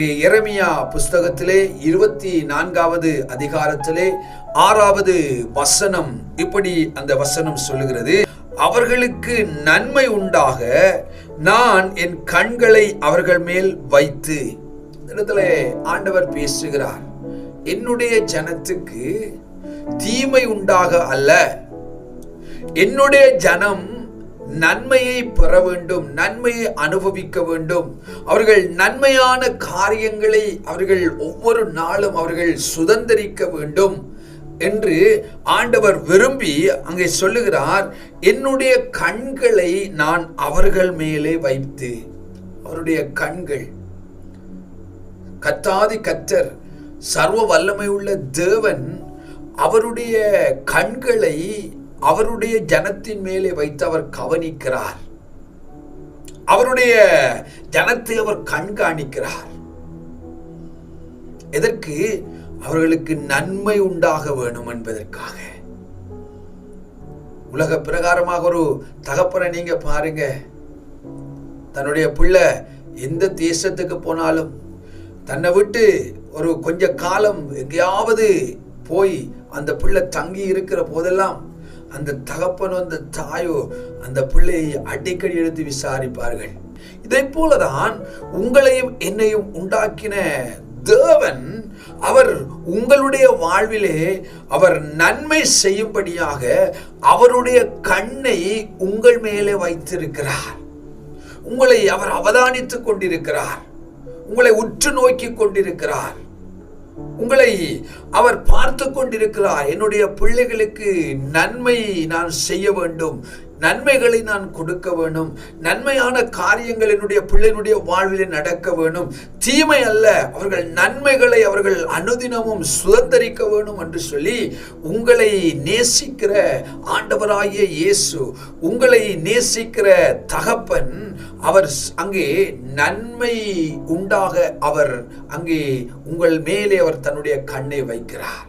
எரேமியா புஸ்தகத்திலே 24வது அதிகாரத்திலே 6வது வசனம் இப்படி அந்த வசனம் சொல்லுகிறது. அவர்களுக்கு நன்மை உண்டாக நான் என் கண்களை அவர்கள் மேல் வைத்து. இடத்துல ஆண்டவர் பேசுகிறார், என்னுடைய ஜனத்துக்கு தீமை உண்டாக அல்ல, என்னுடைய ஜனம் நன்மையை பெற வேண்டும், நன்மையை அனுபவிக்க வேண்டும், அவர்கள் நன்மையான காரியங்களை அவர்கள் ஒவ்வொரு நாளும் அவர்கள் சுதந்தரிக்க வேண்டும் என்று ஆண்டவர் விரும்பி அங்கே சொல்லுகிறார். என்னுடைய கண்களை நான் அவர்கள் மேலே வைத்து. அவருடைய கண்கள், கர்த்தாதி கர்த்தர் சர்வ வல்லமை உள்ள தேவன் அவருடைய கண்களை அவருடைய ஜனத்தின் மேலே வைத்து அவர் கவனிக்கிறார். அவருடைய ஜனத்தை அவர் கண்காணிக்கிறார். எதற்கு? அவர்களுக்கு நன்மை உண்டாக வேணும் என்பதற்காக. உலக பிரகாரமாக ஒரு தகப்பனை நீங்க பாருங்க, தன்னுடைய பிள்ளை எந்த தேசத்துக்கு போனாலும் தன்னை விட்டு ஒரு கொஞ்ச காலம் எங்கேயாவது போய் அந்த பிள்ளை தங்கி இருக்கிற போதெல்லாம் அந்த தகப்பனோ அந்த தாயோ அந்த பிள்ளையை அடிக்கடி எடுத்து விசாரிப்பார்கள். இதை போலதான் உங்களையும் என்னையும் உண்டாக்கின தேவன் அவர் உங்களுடைய வாழ்விலே அவர் நன்மை செய்யும்படியாக அவருடைய கண்ணை உங்கள் மேலே வைத்திருக்கிறார். உங்களை அவர் அவதானித்துக் கொண்டிருக்கிறார், உங்களை உற்று நோக்கி கொண்டிருக்கிறார், உங்களை அவர் பார்த்து கொண்டிருக்கிறார். என்னுடைய பிள்ளைகளுக்கு நன்மை நான் செய்ய வேண்டும், நன்மைகளை நான் கொடுக்க வேண்டும், நன்மையான காரியங்கள் என்னுடைய பிள்ளைகளுடைய வாழ்விலே நடக்க வேண்டும், தீமை அல்ல, அவர்கள் நன்மைகளை அவர்கள் அனுதினமும் சுதந்தரிக்க வேண்டும் என்று சொல்லி உங்களை நேசிக்கிற ஆண்டவராகிய இயேசு, உங்களை நேசிக்கிற தகப்பன் அவர் அங்கே நன்மை உண்டாக அவர் அங்கே உங்கள் மேலே அவர் தன்னுடைய கண்ணை வைக்கிறார்.